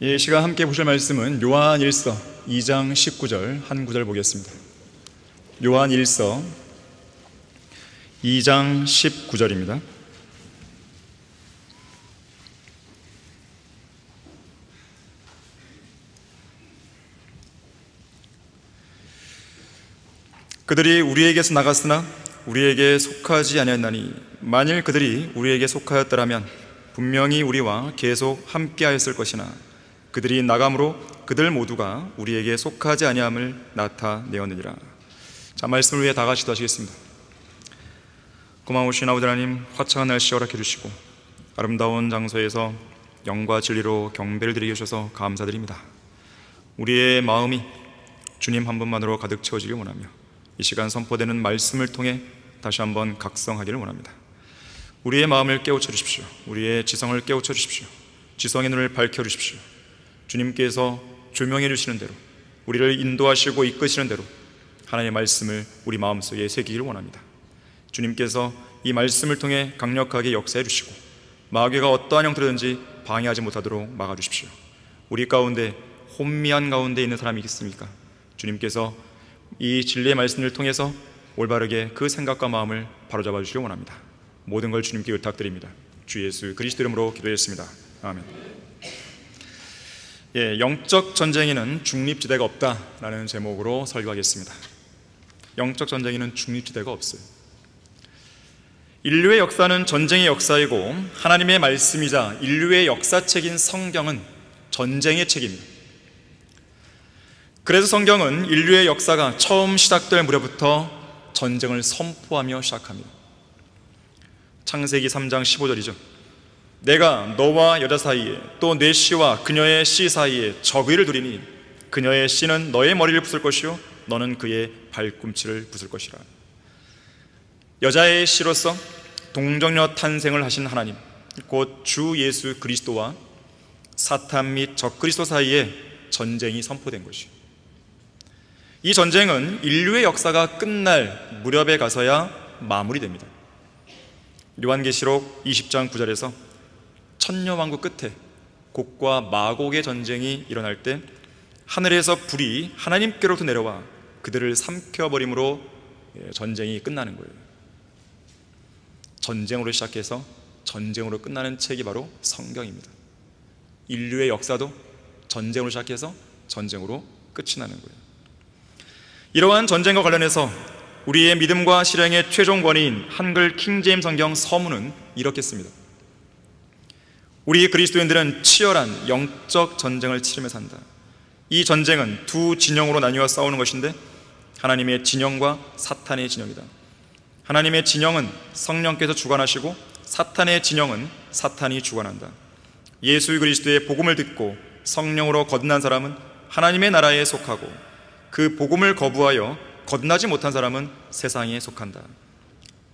이 시간 함께 보실 말씀은 요한일서 2장 19절 한 구절 보겠습니다. 요한일서 2장 19절입니다. 그들이 우리에게서 나갔으나 우리에게 속하지 아니하였나니 만일 그들이 우리에게 속하였더라면 분명히 우리와 계속 함께하였을 것이나 그들이 나감으로 그들 모두가 우리에게 속하지 아니함을 나타내었느니라. 자, 말씀을 위해 다 같이 기도하시겠습니다. 고마우신 아버지 하나님, 화창한 날씨 허락해 주시고 아름다운 장소에서 영과 진리로 경배를 드리게 주셔서 감사드립니다. 우리의 마음이 주님 한 분만으로 가득 채워지길 원하며 이 시간 선포되는 말씀을 통해 다시 한번 각성하기를 원합니다. 우리의 마음을 깨우쳐 주십시오. 우리의 지성을 깨우쳐 주십시오. 지성의 눈을 밝혀 주십시오. 주님께서 조명해 주시는 대로, 우리를 인도하시고 이끄시는 대로 하나님의 말씀을 우리 마음속에 새기기를 원합니다. 주님께서 이 말씀을 통해 강력하게 역사해 주시고 마귀가 어떠한 형태로든지 방해하지 못하도록 막아 주십시오. 우리 가운데 혼미한 가운데 있는 사람이 있습니까? 주님께서 이 진리의 말씀을 통해서 올바르게 그 생각과 마음을 바로잡아 주시기 원합니다. 모든 걸 주님께 의탁드립니다. 주 예수 그리스도 이름으로 기도했습니다. 아멘. 영적 전쟁에는 중립지대가 없다라는 제목으로 설교하겠습니다. 영적 전쟁에는 중립지대가 없어요. 인류의 역사는 전쟁의 역사이고 하나님의 말씀이자 인류의 역사책인 성경은 전쟁의 책입니다. 그래서 성경은 인류의 역사가 처음 시작될 무렵부터 전쟁을 선포하며 시작합니다. 창세기 3장 15절이죠. 내가 너와 여자 사이에 또 내 씨와 그녀의 씨 사이에 적의를 두리니 그녀의 씨는 너의 머리를 부술 것이요 너는 그의 발꿈치를 부술 것이라. 여자의 씨로서 동정녀 탄생을 하신 하나님, 곧 주 예수 그리스도와 사탄 및 적그리스도 사이에 전쟁이 선포된 것이요, 이 전쟁은 인류의 역사가 끝날 무렵에 가서야 마무리됩니다. 요한계시록 20장 9절에서 천녀왕국 끝에 곡과 마곡의 전쟁이 일어날 때 하늘에서 불이 하나님께로부터 내려와 그들을 삼켜버림으로 전쟁이 끝나는 거예요. 전쟁으로 시작해서 전쟁으로 끝나는 책이 바로 성경입니다. 인류의 역사도 전쟁으로 시작해서 전쟁으로 끝이 나는 거예요. 이러한 전쟁과 관련해서 우리의 믿음과 실행의 최종 권위인 한글 킹제임스 성경 서문은 이렇게 씁니다. 우리 그리스도인들은 치열한 영적 전쟁을 치르며 산다. 이 전쟁은 두 진영으로 나뉘어 싸우는 것인데 하나님의 진영과 사탄의 진영이다. 하나님의 진영은 성령께서 주관하시고 사탄의 진영은 사탄이 주관한다. 예수 그리스도의 복음을 듣고 성령으로 거듭난 사람은 하나님의 나라에 속하고 그 복음을 거부하여 거듭나지 못한 사람은 세상에 속한다.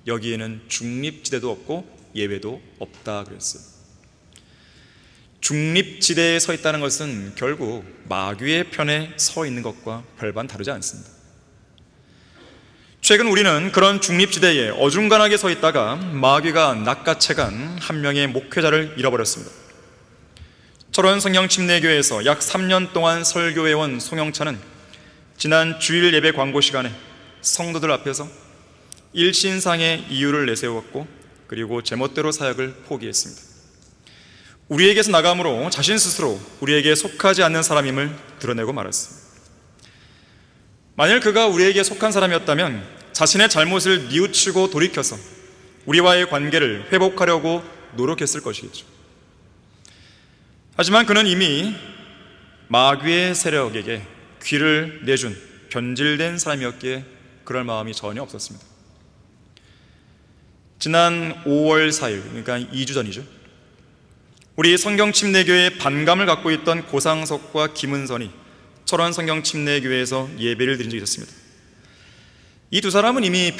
여기에는 중립지대도 없고 예외도 없다 그랬어요. 중립지대에 서 있다는 것은 결국 마귀의 편에 서 있는 것과 별반 다르지 않습니다. 최근 우리는 그런 중립지대에 어중간하게 서 있다가 마귀가 낚아채간 한 명의 목회자를 잃어버렸습니다. 철원 성경침례교회에서 약 3년 동안 설교해온 송영찬은 지난 주일 예배 광고 시간에 성도들 앞에서 일신상의 이유를 내세웠고 그리고 제멋대로 사역을 포기했습니다. 우리에게서 나감으로 자신 스스로 우리에게 속하지 않는 사람임을 드러내고 말았습니다. 만일 그가 우리에게 속한 사람이었다면 자신의 잘못을 뉘우치고 돌이켜서 우리와의 관계를 회복하려고 노력했을 것이겠죠. 하지만 그는 이미 마귀의 세력에게 귀를 내준 변질된 사람이었기에 그럴 마음이 전혀 없었습니다. 지난 5월 4일, 그러니까 2주 전이죠. 우리 성경침례교회에 반감을 갖고 있던 고상석과 김은선이 철원 성경침례교회에서 예배를 드린 적이 있었습니다. 이 두 사람은 이미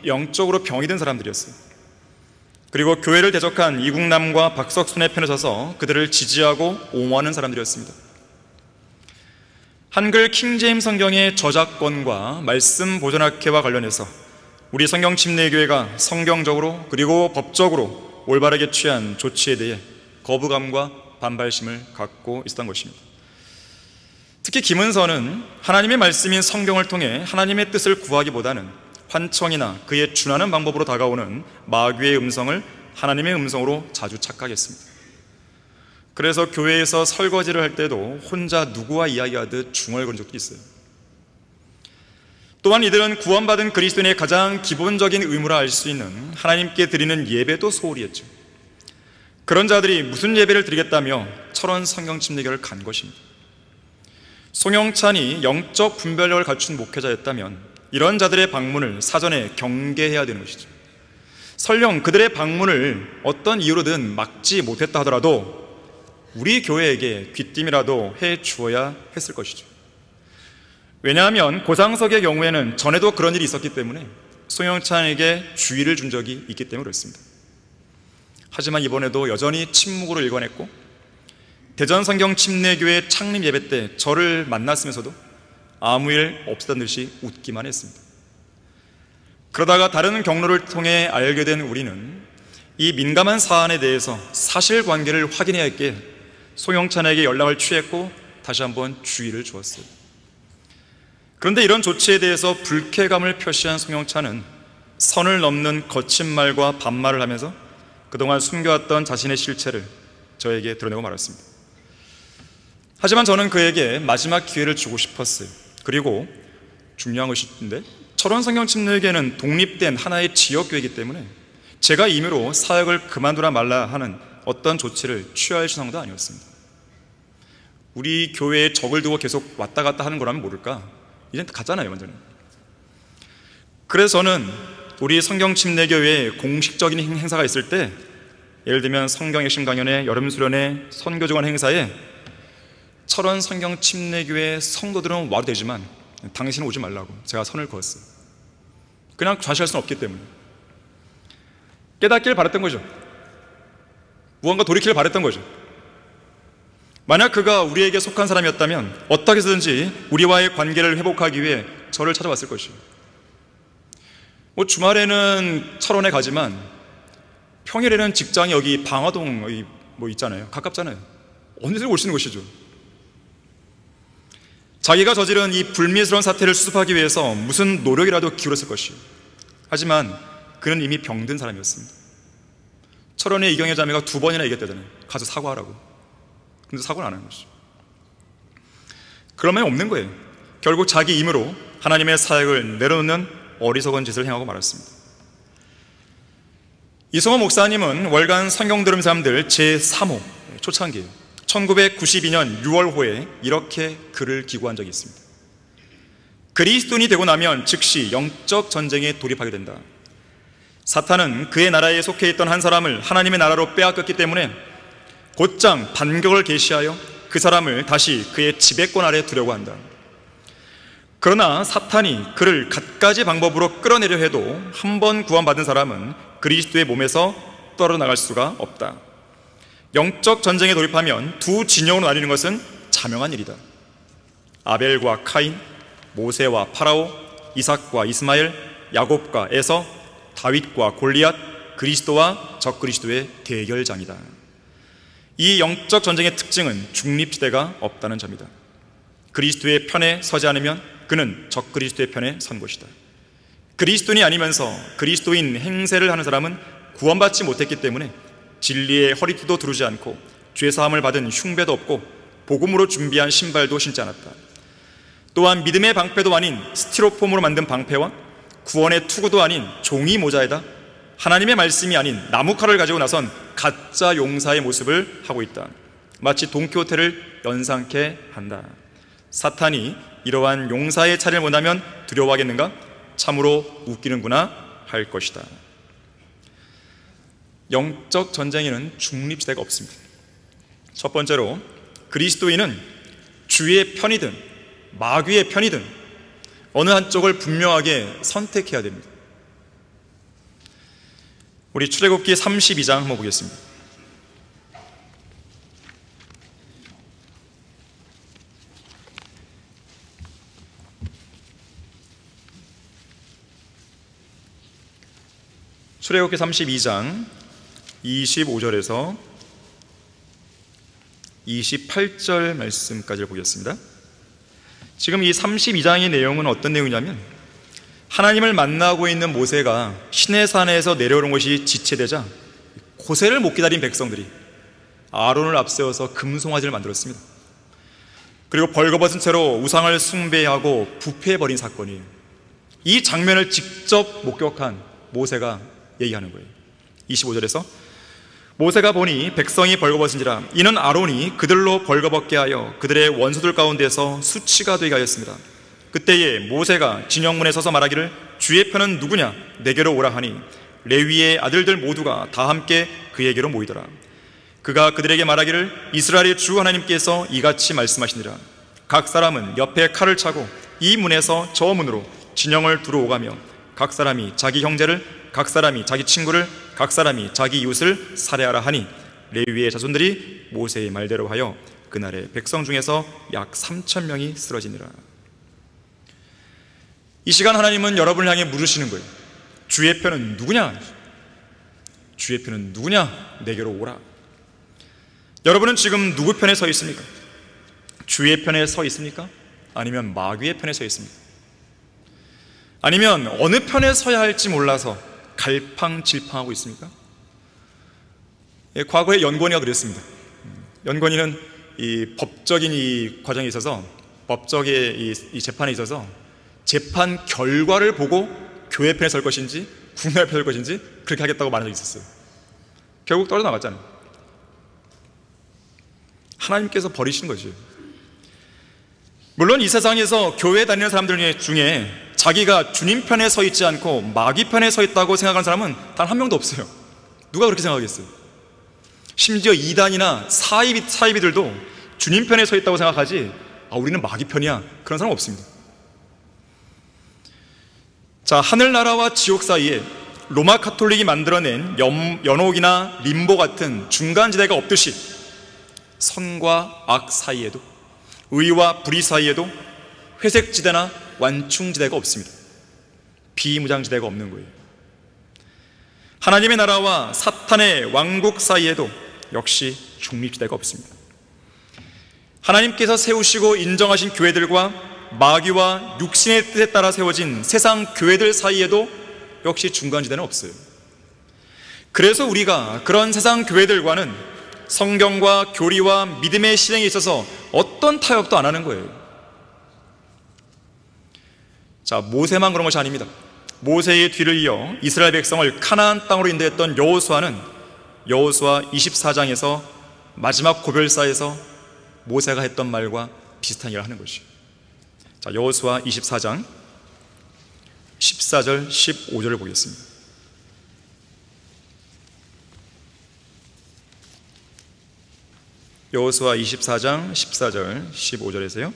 영적으로 병이 든 사람들이었어요. 그리고 교회를 대적한 이국남과 박석순의 편에 서서 그들을 지지하고 옹호하는 사람들이었습니다. 한글 킹제임스 성경의 저작권과 말씀 보존학회와 관련해서 우리 성경침례교회가 성경적으로 그리고 법적으로 올바르게 취한 조치에 대해 거부감과 반발심을 갖고 있었던 것입니다. 특히 김은서는 하나님의 말씀인 성경을 통해 하나님의 뜻을 구하기보다는 환청이나 그에 준하는 방법으로 다가오는 마귀의 음성을 하나님의 음성으로 자주 착각했습니다. 그래서 교회에서 설거지를 할 때도 혼자 누구와 이야기하듯 중얼거린 적도 있어요. 또한 이들은 구원받은 그리스도인의 가장 기본적인 의무라 알 수 있는 하나님께 드리는 예배도 소홀히 했죠. 그런 자들이 무슨 예배를 드리겠다며 철원 성경 침례교를 간 것입니다. 송영찬이 영적 분별력을 갖춘 목회자였다면 이런 자들의 방문을 사전에 경계해야 되는 것이죠. 설령 그들의 방문을 어떤 이유로든 막지 못했다 하더라도 우리 교회에게 귀띔이라도 해 주어야 했을 것이죠. 왜냐하면 고상석의 경우에는 전에도 그런 일이 있었기 때문에 송영찬에게 주의를 준 적이 있기 때문에 그렇습니다. 하지만 이번에도 여전히 침묵으로 일관했고 대전성경 침례교회 창립 예배 때 저를 만났으면서도 아무 일 없었던 듯이 웃기만 했습니다. 그러다가 다른 경로를 통해 알게 된 우리는 이 민감한 사안에 대해서 사실관계를 확인해야 했기에 송영찬에게 연락을 취했고 다시 한번 주의를 주었어요. 그런데 이런 조치에 대해서 불쾌감을 표시한 송영찬은 선을 넘는 거친 말과 반말을 하면서 그동안 숨겨왔던 자신의 실체를 저에게 드러내고 말았습니다. 하지만 저는 그에게 마지막 기회를 주고 싶었어요. 그리고 중요한 것인데 철원 성경 침례교회는 독립된 하나의 지역교회이기 때문에 제가 임의로 사역을 그만두라 말라 하는 어떤 조치를 취할 신앙도 아니었습니다. 우리 교회에 적을 두고 계속 왔다 갔다 하는 거라면 모를까? 이젠 갔잖아요, 완전히. 그래서 저는 우리 성경 침례교회에 공식적인 행사가 있을 때, 예를 들면 성경 핵심 강연회, 여름 수련회, 선교 주간 행사에 철원 성경 침례교회 성도들은 와도 되지만 당신은 오지 말라고 제가 선을 그었어요. 그냥 좌시할 수는 없기 때문에. 깨닫기를 바랬던 거죠. 무언가 돌이키를 바랬던 거죠. 만약 그가 우리에게 속한 사람이었다면 어떻게 해서든지 우리와의 관계를 회복하기 위해 저를 찾아왔을 것이에요. 주말에는 철원에 가지만 평일에는 직장이 여기 방화동 여기 있잖아요. 가깝잖아요. 언제든 올 수 있는 곳이죠. 자기가 저지른 이 불미스러운 사태를 수습하기 위해서 무슨 노력이라도 기울였을 것이에요. 하지만 그는 이미 병든 사람이었습니다. 철원의 이경혜 자매가 2번이나 얘기했다잖아요. 가서 사과하라고. 근데 사과는 안 하는 것이죠. 그런 말이 없는 거예요. 결국 자기 힘으로 하나님의 사역을 내려놓는 어리석은 짓을 행하고 말았습니다. 이성호 목사님은 월간 성경 들음 사람들 제3호 초창기예요. 1992년 6월호에 이렇게 글을 기고한 적이 있습니다. 그리스도인이 되고 나면 즉시 영적 전쟁에 돌입하게 된다. 사탄은 그의 나라에 속해 있던 한 사람을 하나님의 나라로 빼앗겼기 때문에 곧장 반격을 개시하여 그 사람을 다시 그의 지배권 아래 두려고 한다. 그러나 사탄이 그를 갖가지 방법으로 끌어내려 해도 한 번 구원받은 사람은 그리스도의 몸에서 떨어져 나갈 수가 없다. 영적 전쟁에 돌입하면 두 진영으로 나뉘는 것은 자명한 일이다. 아벨과 카인, 모세와 파라오, 이삭과 이스마엘, 야곱과 에서, 다윗과 골리앗, 그리스도와 적그리스도의 대결장이다. 이 영적 전쟁의 특징은 중립지대가 없다는 점이다. 그리스도의 편에 서지 않으면 그는 적그리스도의 편에 선 것이다. 그리스도인이 아니면서 그리스도인 행세를 하는 사람은 구원받지 못했기 때문에 진리의 허리띠도 두르지 않고 죄사함을 받은 흉배도 없고 복음으로 준비한 신발도 신지 않았다. 또한 믿음의 방패도 아닌 스티로폼으로 만든 방패와 구원의 투구도 아닌 종이 모자에다 하나님의 말씀이 아닌 나무칼을 가지고 나선 가짜 용사의 모습을 하고 있다. 마치 돈키호테를 연상케 한다. 사탄이 이러한 용사의 차례를 본다면 두려워하겠는가? 참으로 웃기는구나 할 것이다. 영적 전쟁에는 중립지대가 없습니다. 첫 번째로 그리스도인은 주의 편이든 마귀의 편이든 어느 한쪽을 분명하게 선택해야 됩니다. 우리 출애굽기 32장 한번 보겠습니다. 출애굽기 32장 25절에서 28절 말씀까지를 보겠습니다. 지금 이 32장의 내용은 어떤 내용이냐면, 하나님을 만나고 있는 모세가 시내산에서 내려오는 것이 지체되자 고새를 못 기다린 백성들이 아론을 앞세워서 금송아지를 만들었습니다. 그리고 벌거벗은 채로 우상을 숭배하고 부패해버린 사건이에요. 이 장면을 직접 목격한 모세가 얘기하는 거예요. 25절에서 모세가 보니 백성이 벌거벗은지라 이는 아론이 그들로 벌거벗게 하여 그들의 원수들 가운데서 수치가 되게 하였습니다. 그때에 모세가 진영문에 서서 말하기를 주의 편은 누구냐 내게로 오라 하니 레위의 아들들 모두가 다 함께 그에게로 모이더라. 그가 그들에게 말하기를 이스라엘의 주 하나님께서 이같이 말씀하시니라. 각 사람은 옆에 칼을 차고 이 문에서 저 문으로 진영을 들어오가며 각 사람이 자기 형제를, 각 사람이 자기 친구를, 각 사람이 자기 이웃을 살해하라 하니 레위의 자손들이 모세의 말대로 하여 그날에 백성 중에서 약 3,000명이 쓰러지니라. 이 시간 하나님은 여러분을 향해 물으시는 거예요. 주의 편은 누구냐? 주의 편은 누구냐? 내게로 오라. 여러분은 지금 누구 편에 서 있습니까? 주의 편에 서 있습니까? 아니면 마귀의 편에 서 있습니까? 아니면 어느 편에 서야 할지 몰라서 갈팡질팡하고 있습니까? 과거에 연권이가 그랬습니다. 연권이는 이 법적인 이 과정에 있어서, 법적인 이 재판에 있어서 재판 결과를 보고 교회 편에 설 것인지 국내 편에 설 것인지 그렇게 하겠다고 말한 적이 있었어요. 결국 떨어져 나갔잖아요. 하나님께서 버리신 거죠. 물론 이 세상에서 교회 다니는 사람들 중에 자기가 주님 편에 서 있지 않고 마귀 편에 서 있다고 생각하는 사람은 단 한 명도 없어요. 누가 그렇게 생각하겠어요? 심지어 이단이나 사이비들도 주님 편에 서 있다고 생각하지 우리는 마귀 편이야, 그런 사람 없습니다. 자, 하늘나라와 지옥 사이에 로마 카톨릭이 만들어낸 연옥이나 림보 같은 중간지대가 없듯이 선과 악 사이에도, 의와 불의 사이에도 회색지대나 완충지대가 없습니다. 비무장지대가 없는 거예요. 하나님의 나라와 사탄의 왕국 사이에도 역시 중립지대가 없습니다. 하나님께서 세우시고 인정하신 교회들과 마귀와 육신의 뜻에 따라 세워진 세상 교회들 사이에도 역시 중간지대는 없어요. 그래서 우리가 그런 세상 교회들과는 성경과 교리와 믿음의 실행에 있어서 어떤 타협도 안 하는 거예요. 자, 모세만 그런 것이 아닙니다. 모세의 뒤를 이어 이스라엘 백성을 카나안 땅으로 인도했던 여호수아는 여호수아 24장에서 마지막 고별사에서 모세가 했던 말과 비슷한 일을 하는 것이죠. 자, 여호수아 24장 14절 15절을 보겠습니다. 여호수아 24장 14절 15절에서요.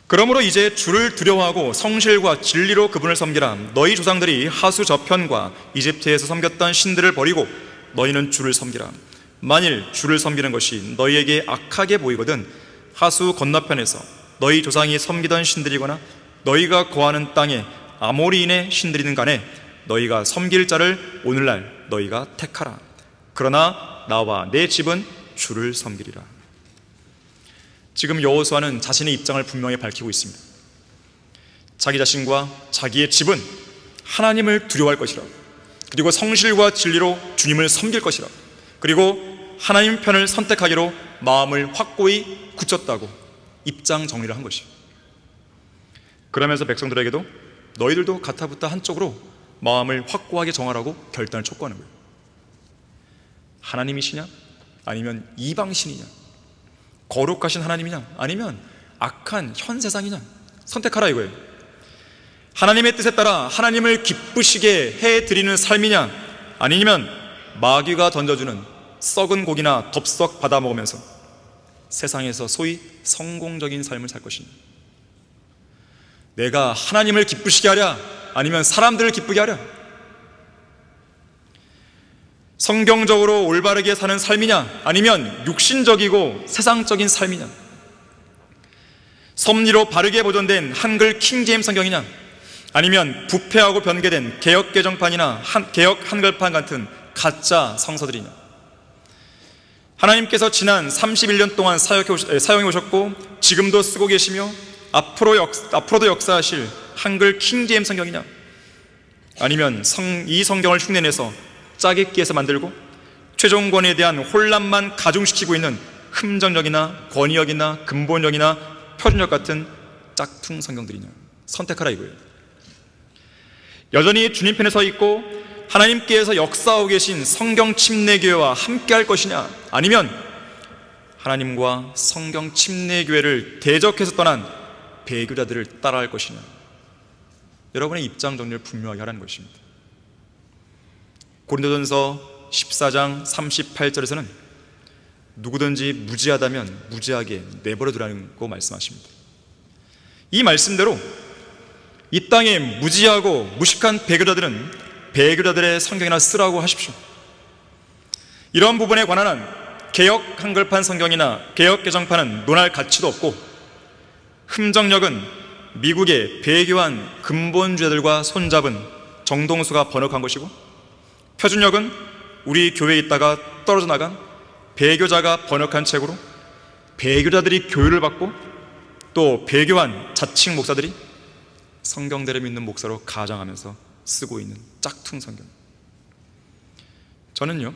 그러므로 이제 주를 두려워하고 성실과 진리로 그분을 섬기라. 너희 조상들이 하수 저편과 이집트에서 섬겼던 신들을 버리고 너희는 주를 섬기라. 만일 주를 섬기는 것이 너희에게 악하게 보이거든 하수 건너편에서 너희 조상이 섬기던 신들이거나 너희가 거하는 땅에 아모리인의 신들이든 간에 너희가 섬길 자를 오늘날 너희가 택하라. 그러나 나와 내 집은 주를 섬기리라. 지금 여호수아는 자신의 입장을 분명히 밝히고 있습니다. 자기 자신과 자기의 집은 하나님을 두려워할 것이라, 그리고 성실과 진리로 주님을 섬길 것이라, 그리고 하나님 편을 선택하기로 마음을 확고히 굳혔다고 입장 정리를 한 것이에요. 그러면서 백성들에게도 너희들도 가타부타 한쪽으로 마음을 확고하게 정하라고 결단을 촉구하는 거예요. 하나님이시냐? 아니면 이방신이냐? 거룩하신 하나님이냐? 아니면 악한 현 세상이냐? 선택하라 이거예요. 하나님의 뜻에 따라 하나님을 기쁘시게 해드리는 삶이냐? 아니면 마귀가 던져주는 썩은 고기나 덥석 받아먹으면서 세상에서 소위 성공적인 삶을 살 것이냐? 내가 하나님을 기쁘시게 하랴? 아니면 사람들을 기쁘게 하랴? 성경적으로 올바르게 사는 삶이냐? 아니면 육신적이고 세상적인 삶이냐? 섭리로 바르게 보존된 한글 킹제임스 성경이냐? 아니면 부패하고 변개된 개역 개정판이나 개역 한글판 같은 가짜 성서들이냐? 하나님께서 지난 31년 동안 사용해 오셨고 지금도 쓰고 계시며 앞으로도 역사하실 한글 킹제임스 성경이냐, 아니면 이 성경을 흉내내서 짜깁기해서 만들고 최종권에 대한 혼란만 가중시키고 있는 흠정력이나 권위력이나 근본력이나 표준력 같은 짝퉁 성경들이냐, 선택하라 이거예요. 여전히 주님 편에 서 있고 하나님께서 역사하고 계신 성경 침례교회와 함께 할 것이냐, 아니면 하나님과 성경 침례교회를 대적해서 떠난 배교자들을 따라할 것이냐, 여러분의 입장 정리를 분명하게 하라는 것입니다. 고린도전서 14장 38절에서는 누구든지 무지하다면 무지하게 내버려 두라는 거 말씀하십니다. 이 말씀대로 이 땅에 무지하고 무식한 배교자들은 배교자들의 성경이나 쓰라고 하십시오. 이런 부분에 관한 한 개역 한글판 성경이나 개역 개정판은 논할 가치도 없고, 흠정력은 미국의 배교한 근본주의자들과 손잡은 정동수가 번역한 것이고, 표준력은 우리 교회에 있다가 떨어져 나간 배교자가 번역한 책으로 배교자들이 교육을 받고 또 배교한 자칭 목사들이 성경대로 믿는 목사로 가장하면서 쓰고 있는 짝퉁 성경. 저는요,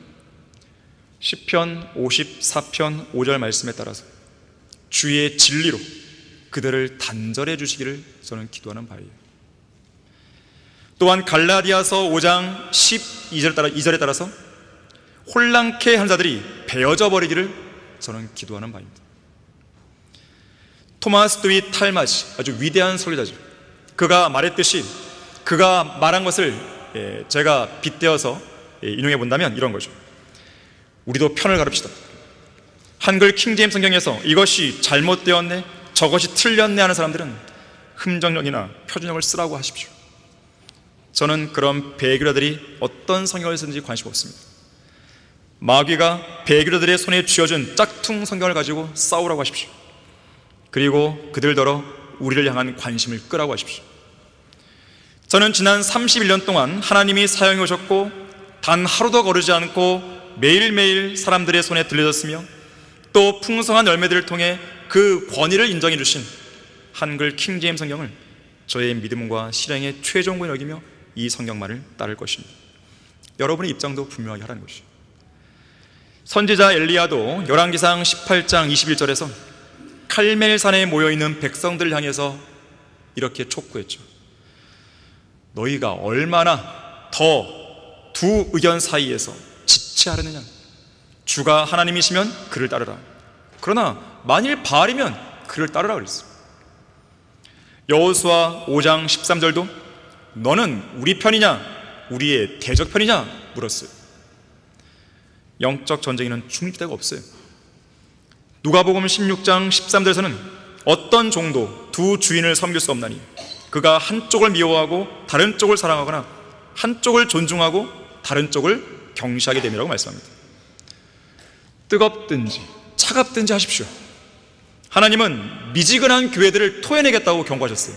시편 54편 5절 말씀에 따라서 주의 진리로 그들을 단절해 주시기를 저는 기도하는 바예요. 또한 갈라디아서 5장 2절에 따라서 혼란케 한 자들이 베어져 버리기를 저는 기도하는 바입니다. 토마스 드위 탈마지, 아주 위대한 설교자죠. 그가 말했듯이, 그가 말한 것을 제가 빗대어서 인용해 본다면 이런 거죠. 우리도 편을 가릅시다. 한글 킹제임스 성경에서 이것이 잘못되었네, 저것이 틀렸네 하는 사람들은 흠정력이나 표준력을 쓰라고 하십시오. 저는 그런 배교자들이 어떤 성경을 쓰는지 관심 없습니다. 마귀가 배교자들의 손에 쥐어준 짝퉁 성경을 가지고 싸우라고 하십시오. 그리고 그들더러 우리를 향한 관심을 끄라고 하십시오. 저는 지난 31년 동안 하나님이 사용해 오셨고 단 하루도 거르지 않고 매일매일 사람들의 손에 들려졌으며 또 풍성한 열매들을 통해 그 권위를 인정해 주신 한글 킹제임스 성경을 저의 믿음과 실행의 최종본이 여기며 이 성경만을 따를 것입니다. 여러분의 입장도 분명하게 하라는 것이죠. 선지자 엘리야도 열왕기상 18장 21절에서 칼멜산에 모여있는 백성들을 향해서 이렇게 촉구했죠. 너희가 얼마나 더 두 의견 사이에서 지체하려느냐. 주가 하나님이시면 그를 따르라. 그러나 만일 바알이면 그를 따르라 그랬어요. 여호수아 5장 13절도 너는 우리 편이냐 우리의 대적 편이냐 물었어요. 영적 전쟁에는 중립대가 없어요. 누가복음 16장 13절에서는 어떤 종도 두 주인을 섬길 수 없나니 그가 한쪽을 미워하고 다른 쪽을 사랑하거나 한쪽을 존중하고 다른 쪽을 경시하게 됨이라고 말씀합니다. 뜨겁든지 차갑든지 하십시오. 하나님은 미지근한 교회들을 토해내겠다고 경고하셨어요.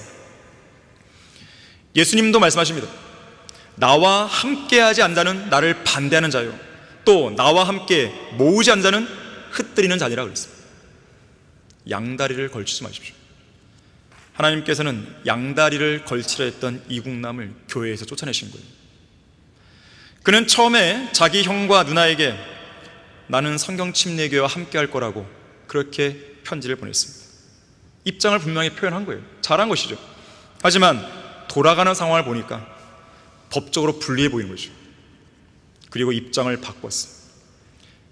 예수님도 말씀하십니다. 나와 함께하지 않는 자는 나를 반대하는 자요, 또 나와 함께 모으지 않는 자는 흩뜨리는 자니라 그랬습니다. 양다리를 걸치지 마십시오. 하나님께서는 양다리를 걸치려 했던 이국남을 교회에서 쫓아내신 거예요. 그는 처음에 자기 형과 누나에게 나는 성경 침례교회와 함께 할 거라고 그렇게 편지를 보냈습니다. 입장을 분명히 표현한 거예요. 잘한 것이죠. 하지만 돌아가는 상황을 보니까 법적으로 불리해 보이는 거죠. 그리고 입장을 바꿨어요.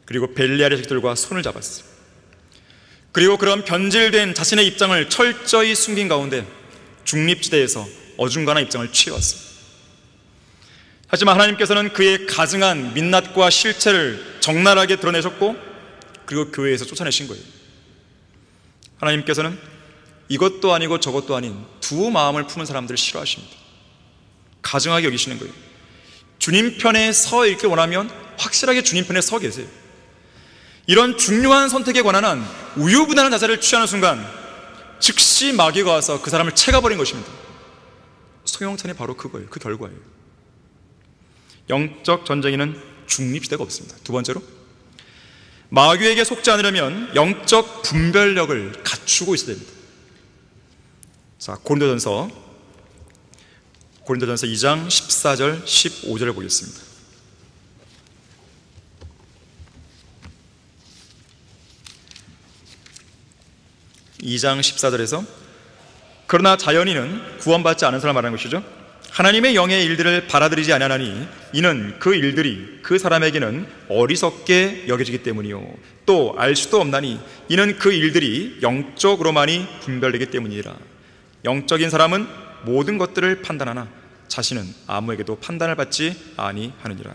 그리고 벨리알의 자식들과 손을 잡았어요. 그리고 그런 변질된 자신의 입장을 철저히 숨긴 가운데 중립지대에서 어중간한 입장을 취해왔어요. 하지만 하나님께서는 그의 가증한 민낯과 실체를 적나라하게 드러내셨고 그리고 교회에서 쫓아내신 거예요. 하나님께서는 이것도 아니고 저것도 아닌 두 마음을 품은 사람들을 싫어하십니다. 가증하게 여기시는 거예요. 주님 편에 서 있길 원하면 확실하게 주님 편에 서 계세요. 이런 중요한 선택에 관한 한 우유부단한 자세를 취하는 순간 즉시 마귀가 와서 그 사람을 채가버린 것입니다. 소용천이 바로 그거예요. 그 결과예요. 영적 전쟁에는 중립지대가 없습니다. 두 번째로, 마귀에게 속지 않으려면 영적 분별력을 갖추고 있어야 됩니다. 자, 고린도전서 2장 14절 15절을 보겠습니다. (2장 14절에서) 그러나 자연인은 구원받지 않은 사람 말하는 것이죠. 하나님의 영의 일들을 받아들이지 아니하나니 이는 그 일들이 그 사람에게는 어리석게 여겨지기 때문이요 또 알 수도 없나니 이는 그 일들이 영적으로만이 분별되기 때문이라. 영적인 사람은 모든 것들을 판단하나 자신은 아무에게도 판단을 받지 아니하느니라.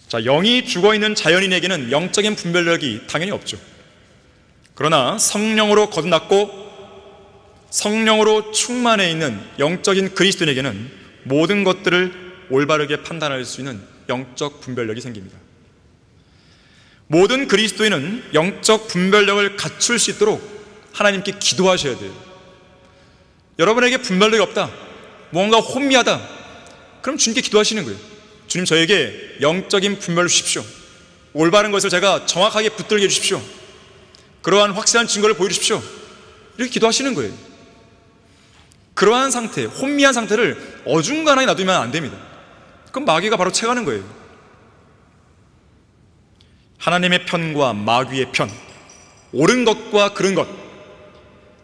자, 영이 죽어있는 자연인에게는 영적인 분별력이 당연히 없죠. 그러나 성령으로 거듭났고 성령으로 충만해 있는 영적인 그리스도인에게는 모든 것들을 올바르게 판단할 수 있는 영적 분별력이 생깁니다. 모든 그리스도인은 영적 분별력을 갖출 수 있도록 하나님께 기도하셔야 돼요. 여러분에게 분별력이 없다, 뭔가 혼미하다, 그럼 주님께 기도하시는 거예요. 주님, 저에게 영적인 분별을 주십시오. 올바른 것을 제가 정확하게 붙들게 해주십시오. 그러한 확실한 증거를 보여주십시오. 이렇게 기도하시는 거예요. 그러한 상태, 혼미한 상태를 어중간하게 놔두면 안 됩니다. 그럼 마귀가 바로 채가는 거예요. 하나님의 편과 마귀의 편, 옳은 것과 그른 것,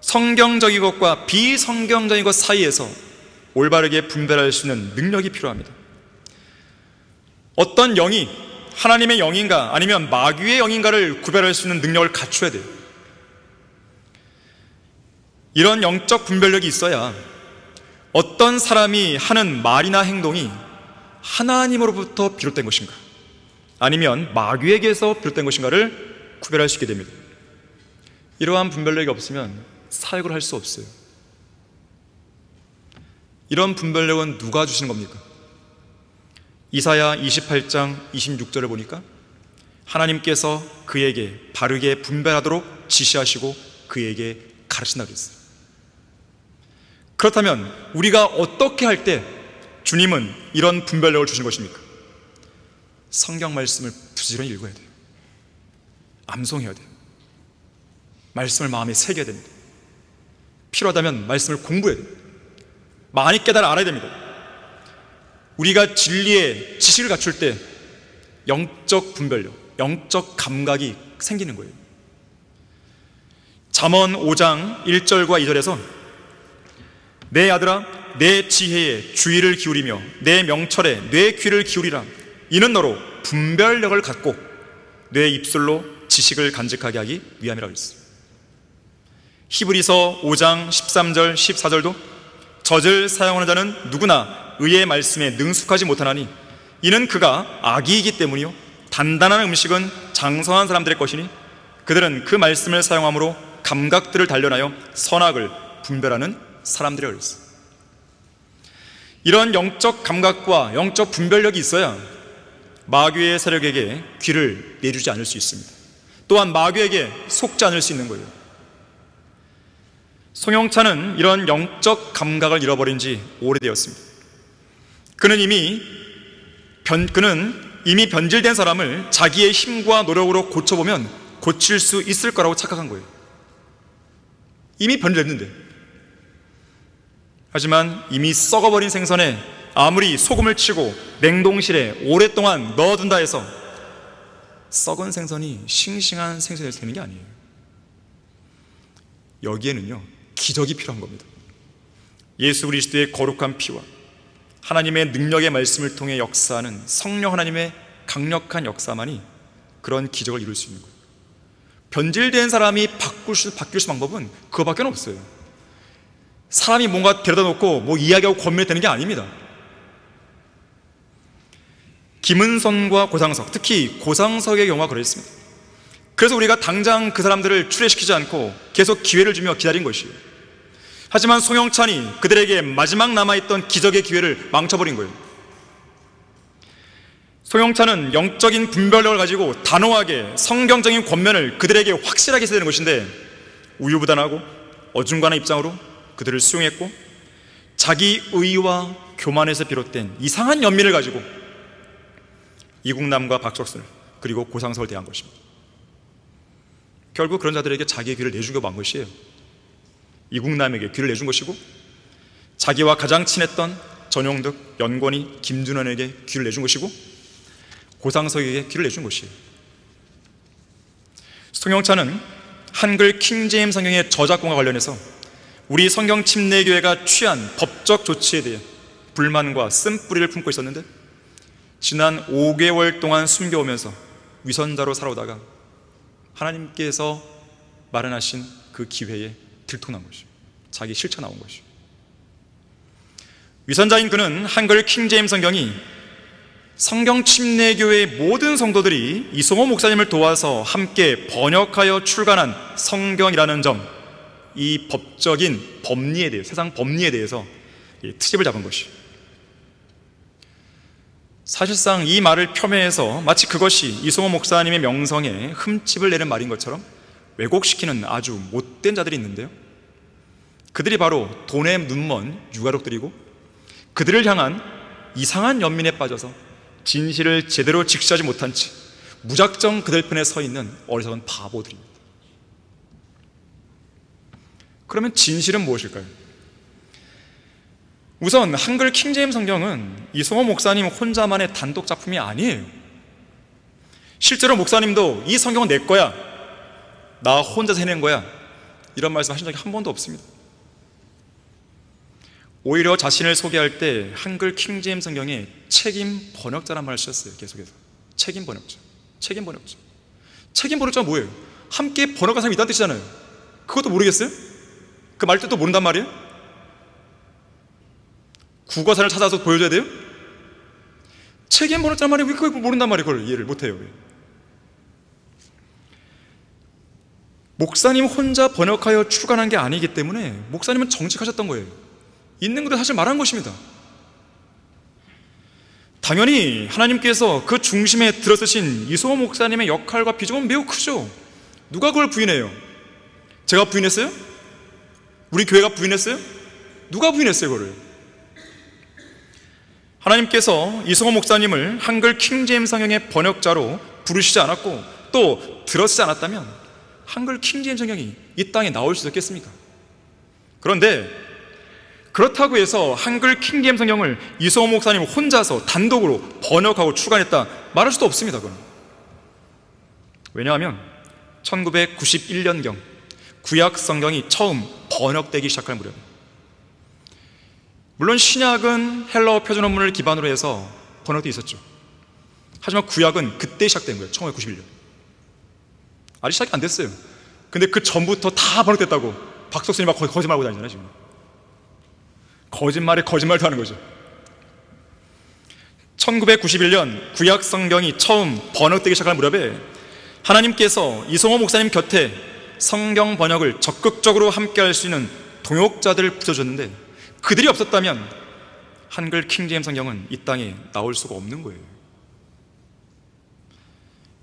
성경적인 것과 비성경적인 것 사이에서 올바르게 분별할 수 있는 능력이 필요합니다. 어떤 영이 하나님의 영인가 아니면 마귀의 영인가를 구별할 수 있는 능력을 갖춰야 돼요. 이런 영적 분별력이 있어야 어떤 사람이 하는 말이나 행동이 하나님으로부터 비롯된 것인가 아니면 마귀에게서 비롯된 것인가를 구별할 수 있게 됩니다. 이러한 분별력이 없으면 사역을 할 수 없어요. 이런 분별력은 누가 주시는 겁니까? 이사야 28장 26절을 보니까 하나님께서 그에게 바르게 분별하도록 지시하시고 그에게 가르친다고 그랬어요. 그렇다면 우리가 어떻게 할 때 주님은 이런 분별력을 주신 것입니까? 성경 말씀을 부지런히 읽어야 돼요. 암송해야 돼요. 말씀을 마음에 새겨야 됩니다. 필요하다면 말씀을 공부해야 돼요. 많이 깨달아 알아야 됩니다. 우리가 진리의 지식을 갖출 때 영적 분별력, 영적 감각이 생기는 거예요. 잠언 5장 1절과 2절에서 내 아들아 내 지혜에 주의를 기울이며 내 명철에 내 귀를 기울이라. 이는 너로 분별력을 갖고 내 입술로 지식을 간직하게 하기 위함이라고 했어요. 히브리서 5장 13절 14절도 젖을 사용하는 자는 누구나 의의 말씀에 능숙하지 못하나니 이는 그가 악이기 때문이요 단단한 음식은 장성한 사람들의 것이니 그들은 그 말씀을 사용함으로 감각들을 단련하여 선악을 분별하는 사람들이라고 했어요. 이런 영적 감각과 영적 분별력이 있어야 마귀의 세력에게 귀를 내주지 않을 수 있습니다. 또한 마귀에게 속지 않을 수 있는 거예요. 송영찬은 이런 영적 감각을 잃어버린 지 오래되었습니다. 그는 이미 변질된 사람을 자기의 힘과 노력으로 고쳐보면 고칠 수 있을 거라고 착각한 거예요. 이미 변질됐는데. 하지만 이미 썩어버린 생선에 아무리 소금을 치고 냉동실에 오랫동안 넣어둔다 해서 썩은 생선이 싱싱한 생선이 되는 게 아니에요. 여기에는요 기적이 필요한 겁니다. 예수 그리스도의 거룩한 피와 하나님의 능력의 말씀을 통해 역사하는 성령 하나님의 강력한 역사만이 그런 기적을 이룰 수 있는 거예요. 변질된 사람이 바뀔 수 방법은 그거밖에 없어요. 사람이 뭔가 데려다 놓고 뭐 이야기하고 권면되는 게 아닙니다. 김은선과 고상석, 특히 고상석의 경우가 그랬습니다. 그래서 우리가 당장 그 사람들을 출애시키지 않고 계속 기회를 주며 기다린 것이에요. 하지만 송영찬이 그들에게 마지막 남아있던 기적의 기회를 망쳐버린 거예요. 송영찬은 영적인 분별력을 가지고 단호하게 성경적인 권면을 그들에게 확실하게 써야 되는 것인데 우유부단하고 어중간한 입장으로 그들을 수용했고 자기 의와 교만에서 비롯된 이상한 연민을 가지고 이국남과 박석순을 그리고 고상석을 대한 것입니다. 결국 그런 자들에게 자기의 귀를 내주고 만 것이에요. 이국남에게 귀를 내준 것이고, 자기와 가장 친했던 전용득, 연권이, 김준원에게 귀를 내준 것이고, 고상석에게 귀를 내준 것이에요. 송영찬은 한글 킹제임스 성경의 저작권과 관련해서 우리 성경 침례교회가 취한 법적 조치에 대해 불만과 쓴뿌리를 품고 있었는데, 지난 5개월 동안 숨겨오면서 위선자로 살아오다가 하나님께서 마련하신 그 기회에 들통난 것이죠. 자기 실체 나온 것이죠. 위선자인 그는 한글 킹제임스 성경이 성경 침례교회의 모든 성도들이 이성호 목사님을 도와서 함께 번역하여 출간한 성경이라는 점, 이 법적인 법리에 대해, 세상 법리에 대해서 트집을 잡은 것이죠. 사실상 이 말을 폄훼해서 마치 그것이 이성호 목사님의 명성에 흠집을 내는 말인 것처럼 왜곡시키는 아주 못된 자들이 있는데요, 그들이 바로 돈에 눈먼 유가족들이고, 그들을 향한 이상한 연민에 빠져서 진실을 제대로 직시하지 못한 채 무작정 그들 편에 서 있는 어리석은 바보들입니다. 그러면 진실은 무엇일까요? 우선 한글 킹제임스 성경은 이성호 목사님 혼자만의 단독 작품이 아니에요. 실제로 목사님도 이 성경은 내 거야, 나 혼자서 해낸 거야, 이런 말씀 하신 적이 한 번도 없습니다. 오히려 자신을 소개할 때 한글 킹제임스 성경에 책임 번역자란 말을 쓰셨어요. 계속해서 책임 번역자, 책임 번역자. 책임 번역자가 뭐예요? 함께 번역한 사람이 있다는 뜻이잖아요. 그것도 모르겠어요? 그 말 뜻도 모른단 말이에요? 국어사를 찾아서 보여줘야 돼요? 책임 번역자란 말이 왜 그걸 모른단 말이에요? 그걸 이해를 못해요. 왜? 목사님 혼자 번역하여 출간한 게 아니기 때문에 목사님은 정직하셨던 거예요. 있는 그대로 사실 말한 것입니다. 당연히 하나님께서 그 중심에 들어서신 이성호 목사님의 역할과 비중은 매우 크죠. 누가 그걸 부인해요? 제가 부인했어요? 우리 교회가 부인했어요? 누가 부인했어요, 그거를? 하나님께서 이성호 목사님을 한글 킹제임스 성경의 번역자로 부르시지 않았고 또 들어서지 않았다면 한글 킹제임스 성경이 이 땅에 나올 수 있었겠습니까? 그런데 그렇다고 해서 한글 킹제임스 성경을 이성호 목사님 혼자서 단독으로 번역하고 출간했다 말할 수도 없습니다. 그건. 왜냐하면 1991년경 구약 성경이 처음 번역되기 시작할 무렵, 물론 신약은 헬라어 표준 원문을 기반으로 해서 번역도 있었죠. 하지만 구약은 그때 시작된 거예요. 1991년. 아직 시작이 안 됐어요. 근데 그 전부터 다 번역됐다고 박석순이 막 거짓말하고 다니잖아요. 지금 거짓말에 거짓말도 하는 거죠. 1991년 구약 성경이 처음 번역되기 시작할 무렵에 하나님께서 이성호 목사님 곁에 성경 번역을 적극적으로 함께 할 수 있는 동역자들을 붙여줬는데, 그들이 없었다면 한글 킹제임스 성경은 이 땅에 나올 수가 없는 거예요.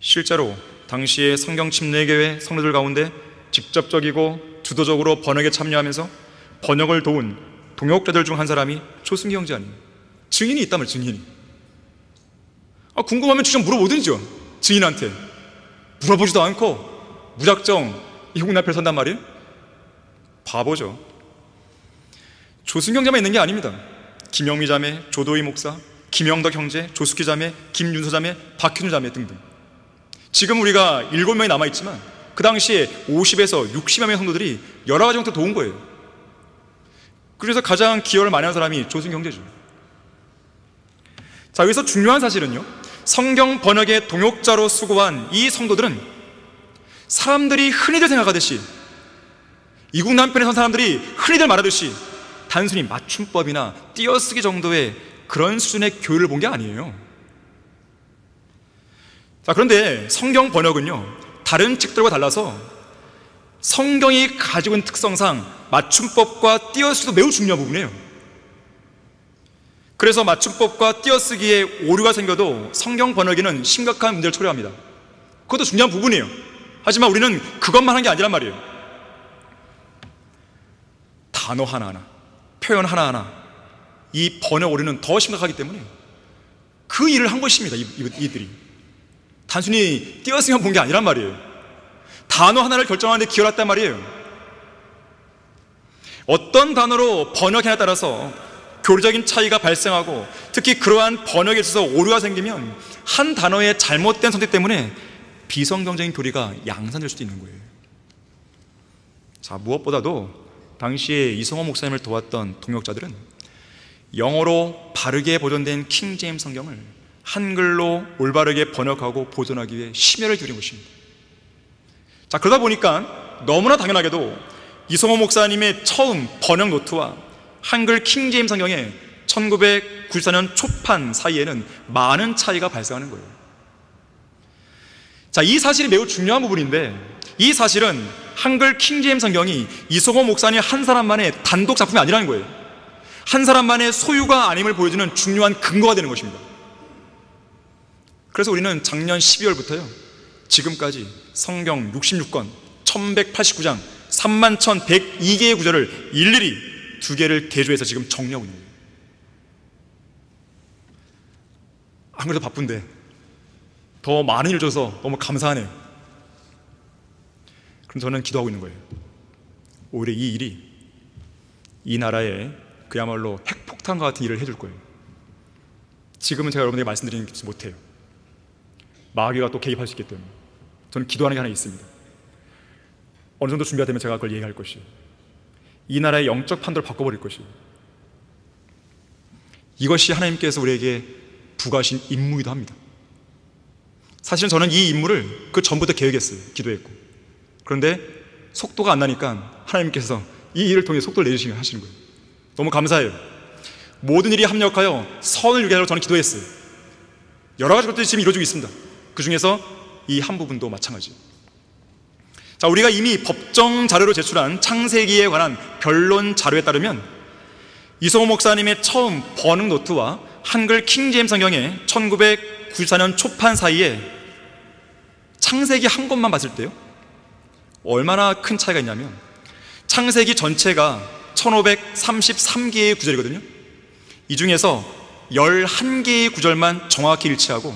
실제로 당시의 성경 침례교회 성도들 가운데 직접적이고 주도적으로 번역에 참여하면서 번역을 도운 동역자들 중 한 사람이 조승기 형제 아니에요. 증인이 있다면 증인이. 궁금하면 직접 물어보든지요. 증인한테. 물어보지도 않고 무작정 이국 앞에 선단 말이에요? 바보죠. 조승기 형제만 있는 게 아닙니다. 김영미 자매, 조도희 목사, 김영덕 형제, 조숙희 자매, 김윤서 자매, 박현주 자매 등등. 지금 우리가 7명이 남아있지만 그 당시에 50에서 60여 명의 성도들이 여러 가지 형태로 도운 거예요. 그래서 가장 기여를 많이 한 사람이 조승기 형제죠. 자, 여기서 중요한 사실은요, 성경 번역의 동역자로 수고한 이 성도들은 사람들이 흔히들 생각하듯이, 이국 남편에 선 사람들이 흔히들 말하듯이 단순히 맞춤법이나 띄어쓰기 정도의 그런 수준의 교육을 본 게 아니에요. 자, 그런데 성경 번역은요, 다른 책들과 달라서 성경이 가지고 있는 특성상 맞춤법과 띄어쓰기도 매우 중요한 부분이에요. 그래서 맞춤법과 띄어쓰기에 오류가 생겨도 성경 번역에는 심각한 문제를 초래합니다. 그것도 중요한 부분이에요. 하지만 우리는 그것만 한 게 아니란 말이에요. 단어 하나하나, 표현 하나하나, 이 번역 오류는 더 심각하기 때문에 그 일을 한 것입니다. 이들이. 단순히 띄었으면 본 게 아니란 말이에요. 단어 하나를 결정하는데 기여를 했단 말이에요. 어떤 단어로 번역하냐에 따라서 교리적인 차이가 발생하고, 특히 그러한 번역에 있어서 오류가 생기면 한 단어의 잘못된 선택 때문에 비성경적인 교리가 양산될 수도 있는 거예요. 자, 무엇보다도 당시에 이성호 목사님을 도왔던 동역자들은 영어로 바르게 보존된 킹 제임스 성경을 한글로 올바르게 번역하고 보존하기 위해 심혈을 기울인 것입니다. 자, 그러다 보니까 너무나 당연하게도 이성호 목사님의 처음 번역 노트와 한글 킹 제임스 성경의 1994년 초판 사이에는 많은 차이가 발생하는 거예요. 자, 이 사실이 매우 중요한 부분인데, 이 사실은 한글 킹 제임스 성경이 이성호 목사님 한 사람만의 단독 작품이 아니라는 거예요. 한 사람만의 소유가 아님을 보여주는 중요한 근거가 되는 것입니다. 그래서 우리는 작년 12월부터요 지금까지 성경 66권 1189장 31,102개의 구절을 일일이 2개를 대조해서 지금 정리하고 있는 거예요. 안 그래도 바쁜데 더 많은 일 줘서 너무 감사하네요. 그럼 저는 기도하고 있는 거예요. 오히려 이 일이 이 나라에 그야말로 핵폭탄과 같은 일을 해줄 거예요. 지금은 제가 여러분에게 말씀드리지 못해요. 마귀가 또 개입할 수 있기 때문에. 저는 기도하는 게 하나 있습니다. 어느 정도 준비가 되면 제가 그걸 얘기할 것이에요. 이 나라의 영적 판도를 바꿔버릴 것이에요. 이것이 하나님께서 우리에게 부과하신 임무이기도 합니다. 사실은 저는 이 임무를 그 전부터 계획했어요. 기도했고. 그런데 속도가 안 나니까 하나님께서 이 일을 통해 속도를 내주시면 하시는 거예요. 너무 감사해요. 모든 일이 합력하여 선을 이루게 하려고 저는 기도했어요. 여러 가지 것들이 지금 이루어지고 있습니다. 그 중에서 이 한 부분도 마찬가지예요. 자, 우리가 이미 법정 자료로 제출한 창세기에 관한 변론 자료에 따르면 이성호 목사님의 처음 번역 노트와 한글 킹 제임스 성경의 1994년 초판 사이에 창세기 한 권만 봤을 때요 얼마나 큰 차이가 있냐면, 창세기 전체가 1533개의 구절이거든요. 이 중에서 11개의 구절만 정확히 일치하고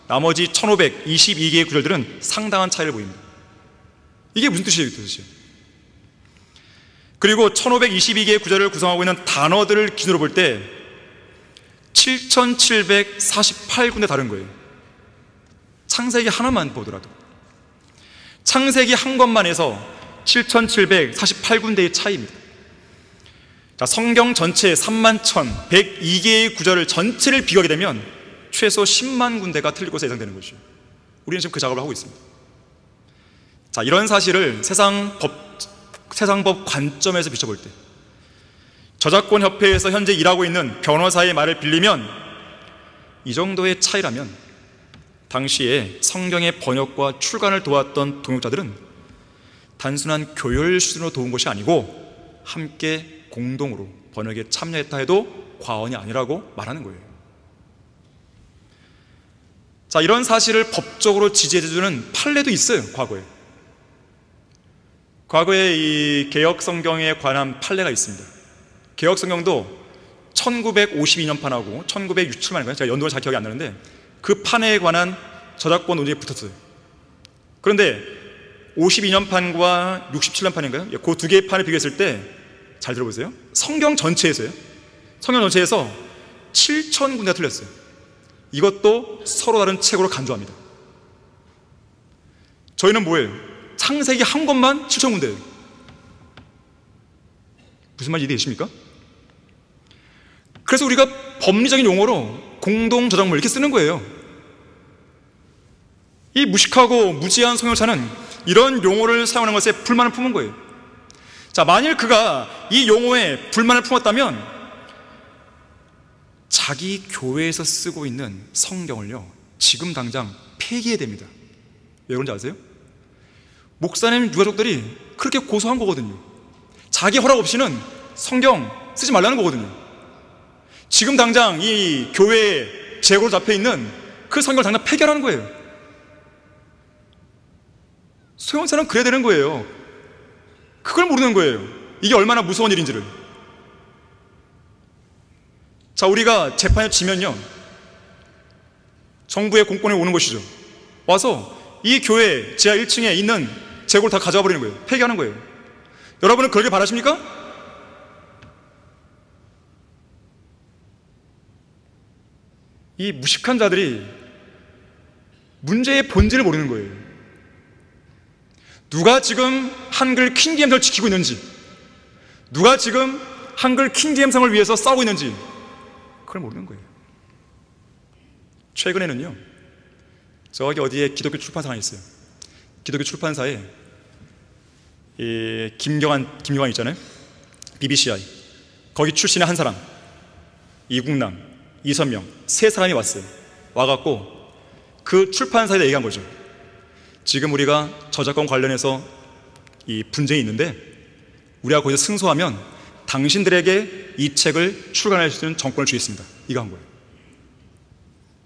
나머지 1522개의 구절들은 상당한 차이를 보입니다. 이게 무슨 뜻이에요, 도대체? 그리고 1522개의 구절을 구성하고 있는 단어들을 기준으로 볼 때 7748군데 다른 거예요. 창세기 하나만 보더라도. 창세기 한 권만 해서 7748군데의 차이입니다. 자, 성경 전체 31,102개의 구절을 전체를 비교하게 되면 최소 10만 군데가 틀릴 것으로 예상되는 것이죠. 우리는 지금 그 작업을 하고 있습니다. 자, 이런 사실을 세상법 관점에서 비춰볼 때, 저작권 협회에서 현재 일하고 있는 변호사의 말을 빌리면 이 정도의 차이라면 당시에 성경의 번역과 출간을 도왔던 동역자들은 단순한 교열 수준으로 도운 것이 아니고 함께 공동으로 번역에 참여했다 해도 과언이 아니라고 말하는 거예요. 자, 이런 사실을 법적으로 지지해주는 판례도 있어요. 과거에 이 개역 성경에 관한 판례가 있습니다. 개역 성경도 1952년판하고 1967년판인가요? 제가 연도가 잘 기억이 안 나는데 그 판에 관한 저작권 논쟁이 붙었어요. 그런데 52년판과 67년판인가요? 그 두 개의 판을 비교했을 때 잘 들어보세요. 성경 전체에서 7,000군데가 틀렸어요. 이것도 서로 다른 책으로 간주합니다. 저희는 뭐예요? 창세기 한 권만 7,000군데예요. 무슨 말인지 이해되십니까? 그래서 우리가 법리적인 용어로 공동저작물 이렇게 쓰는 거예요. 이 무식하고 무지한 성경차는 이런 용어를 사용하는 것에 불만을 품은 거예요. 자, 만일 그가 이 용어에 불만을 품었다면 자기 교회에서 쓰고 있는 성경을요 지금 당장 폐기해야 됩니다. 왜 그런지 아세요? 목사님 유가족들이 그렇게 고소한 거거든요. 자기 허락 없이는 성경 쓰지 말라는 거거든요. 지금 당장 이 교회에 재고로 잡혀있는 그 성경을 당장 폐기하라는 거예요. 소형사는 그래야 되는 거예요. 그걸 모르는 거예요. 이게 얼마나 무서운 일인지를. 자, 우리가 재판에 지면요 정부의 공권에 오는 것이죠. 와서 이 교회 지하 1층에 있는 재고를 다 가져와 버리는 거예요. 폐기하는 거예요. 여러분은 그러길 바라십니까? 이 무식한 자들이 문제의 본질을 모르는 거예요. 누가 지금 한글 킹기엠성을 지키고 있는지, 누가 지금 한글 킹기엠성을 위해서 싸우고 있는지 그걸 모르는 거예요. 최근에는요, 저기 어디에 기독교 출판사가 있어요. 기독교 출판사에 김경환 있잖아요. BBCI 거기 출신의 한 사람, 이국남, 이선명 세 사람이 왔어요. 와갖고 그 출판사에 얘기한 거죠. 지금 우리가 저작권 관련해서 이 분쟁이 있는데 우리가 거기서 승소하면 당신들에게 이 책을 출간할 수 있는 정권을 주겠습니다. 이거 한 거예요.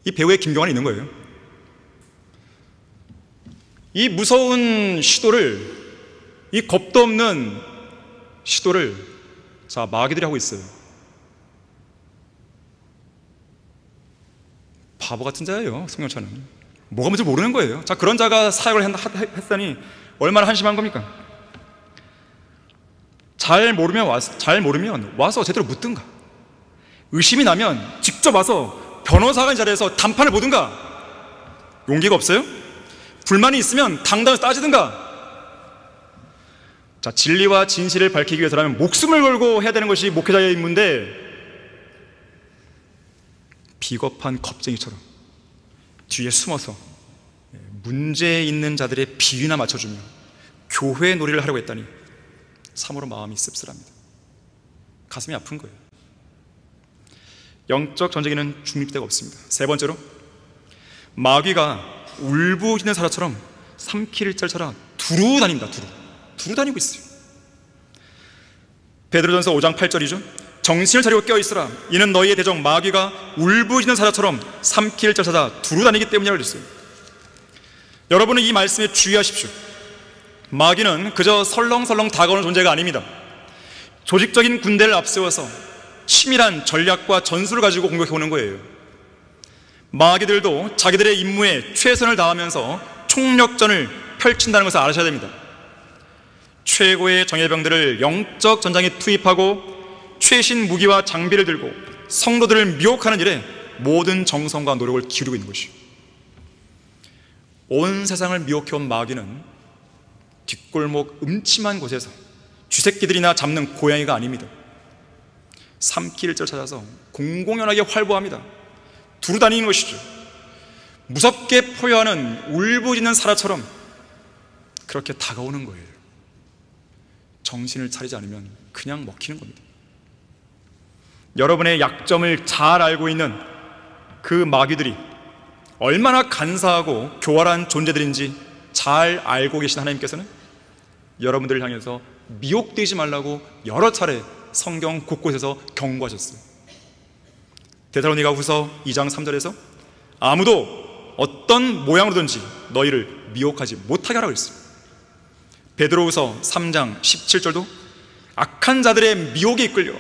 이 배우의 김경환이 있는 거예요. 이 무서운 시도를, 이 겁도 없는 시도를 자 마귀들이 하고 있어요. 바보 같은 자예요. 송영찬은 뭐가 뭔지 모르는 거예요. 자, 그런 자가 사역을 했다니 얼마나 한심한 겁니까? 잘 모르면 와서 제대로 묻든가, 의심이 나면 직접 와서 변호사가 자리에서 담판을 보든가. 용기가 없어요? 불만이 있으면 당당해서 따지든가. 자, 진리와 진실을 밝히기 위해서라면 목숨을 걸고 해야 되는 것이 목회자의 임무인데 비겁한 겁쟁이처럼 뒤에 숨어서 문제 있는 자들의 비위나 맞춰주며 교회 놀이를 하려고 했다니 참으로 마음이 씁쓸합니다. 가슴이 아픈 거예요. 영적 전쟁에는 중립대가 없습니다. 세 번째로, 마귀가 울부짖는 사자처럼 삼키를 짤처럼 두루 다닙니다. 두루 다니고 있어요. 베드로전서 5장 8절이죠. 정신을 차리고 깨어있으라. 이는 너희의 대적 마귀가 울부짖는 사자처럼 삼키를 짤 두루 다니기 때문이라고 그랬어요. 여러분은 이 말씀에 주의하십시오. 마귀는 그저 설렁설렁 다가오는 존재가 아닙니다. 조직적인 군대를 앞세워서 치밀한 전략과 전술을 가지고 공격해 오는 거예요. 마귀들도 자기들의 임무에 최선을 다하면서 총력전을 펼친다는 것을 아셔야 됩니다. 최고의 정예병들을 영적 전장에 투입하고 최신 무기와 장비를 들고 성도들을 미혹하는 일에 모든 정성과 노력을 기울이고 있는 것이요, 온 세상을 미혹해온 마귀는 뒷골목 음침한 곳에서 쥐새끼들이나 잡는 고양이가 아닙니다. 삼키를 찾아서 공공연하게 활보합니다. 두루 다니는 것이죠. 무섭게 포효하는 울부짖는 사자처럼 그렇게 다가오는 거예요. 정신을 차리지 않으면 그냥 먹히는 겁니다. 여러분의 약점을 잘 알고 있는 그 마귀들이 얼마나 간사하고 교활한 존재들인지 잘 알고 계신 하나님께서는 여러분들을 향해서 미혹되지 말라고 여러 차례 성경 곳곳에서 경고하셨어요. 데살로니가후서 2장 3절에서 아무도 어떤 모양으로든지 너희를 미혹하지 못하게 하라고 했어요. 베드로후서 3장 17절도 악한 자들의 미혹에 이끌려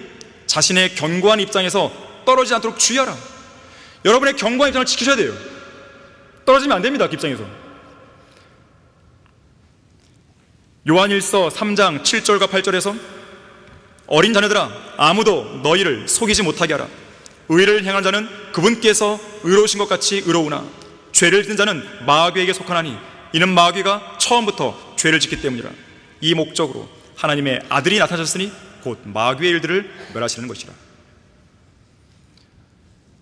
자신의 견고한 입장에서 떨어지지 않도록 주의하라. 여러분의 견고한 입장을 지키셔야 돼요. 떨어지면 안 됩니다. 그 입장에서. 요한일서 3장 7절과 8절에서 어린 자녀들아, 아무도 너희를 속이지 못하게 하라. 의를 행하는 자는 그분께서 의로우신 것 같이 의로우나 죄를 짓는 자는 마귀에게 속하나니 이는 마귀가 처음부터 죄를 짓기 때문이라. 이 목적으로 하나님의 아들이 나타나셨으니 곧 마귀의 일들을 멸하시는 것이라.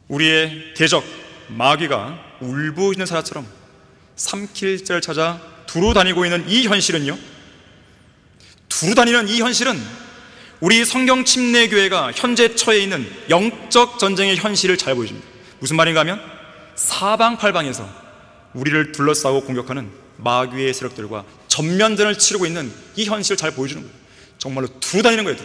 우리의 대적 마귀가 울부짖는 사자처럼 삼킬 자를 찾아 두루 다니고 있는 이 현실은요, 두루 다니는 이 현실은 우리 성경 침례교회가 현재 처해 있는 영적 전쟁의 현실을 잘 보여줍니다. 무슨 말인가 하면 사방팔방에서 우리를 둘러싸고 공격하는 마귀의 세력들과 전면전을 치르고 있는 이 현실을 잘 보여주는 거예요. 정말로 두루 다니는 거예요.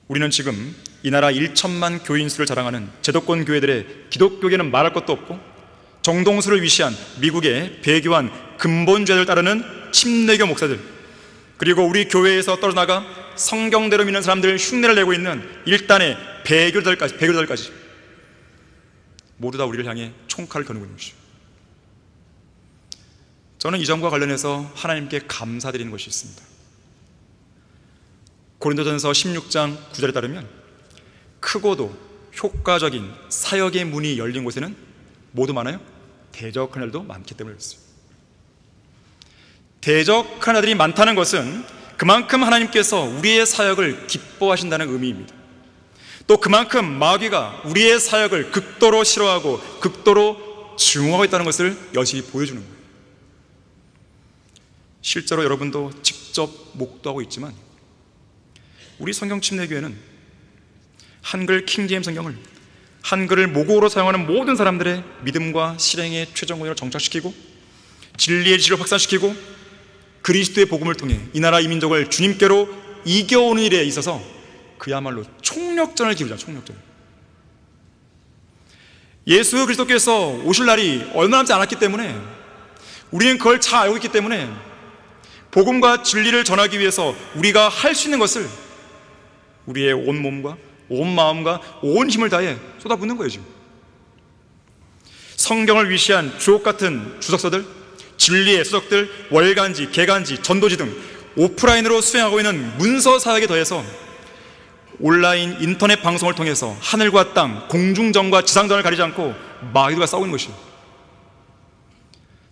우리는 지금 이 나라 1천만 교인 수를 자랑하는 제도권 교회들의 기독교계는 말할 것도 없고 정동수를 위시한 미국의 배교한 근본주의를 따르는 침례교 목사들, 그리고 우리 교회에서 떨어나가 성경대로 믿는 사람들 흉내를 내고 있는 일단의 배교자들까지 모두 다 우리를 향해 총칼을 겨누고 있는 것이죠. 저는 이 점과 관련해서 하나님께 감사드리는 것이 있습니다. 고린도전서 16장 9절에 따르면 크고도 효과적인 사역의 문이 열린 곳에는 모두 많아요? 대적한 자들도 많기 때문에 그렇습니다. 대적한 자들이 많다는 것은 그만큼 하나님께서 우리의 사역을 기뻐하신다는 의미입니다. 또 그만큼 마귀가 우리의 사역을 극도로 싫어하고 극도로 증오하고 있다는 것을 여실히 보여주는 거예요. 실제로 여러분도 직접 목도하고 있지만 우리 성경 침례교회는 한글 킹제임스 성경을 한글을 모국어로 사용하는 모든 사람들의 믿음과 실행의 최종 권위를 정착시키고 진리의 지식을 확산시키고 그리스도의 복음을 통해 이 나라 이 민족을 주님께로 이겨오는 일에 있어서 그야말로 총력전을 기울이자. 총력전. 예수 그리스도께서 오실 날이 얼마 남지 않았기 때문에 우리는 그걸 잘 알고 있기 때문에 복음과 진리를 전하기 위해서 우리가 할 수 있는 것을 우리의 온 몸과 온 마음과 온 힘을 다해 쏟아붓는 거예요. 지금 성경을 위시한 주옥같은 주석서들, 진리의 수석들, 월간지, 개간지, 전도지 등 오프라인으로 수행하고 있는 문서 사역에 더해서 온라인 인터넷 방송을 통해서 하늘과 땅, 공중전과 지상전을 가리지 않고 마귀들과 싸우는 것이에요.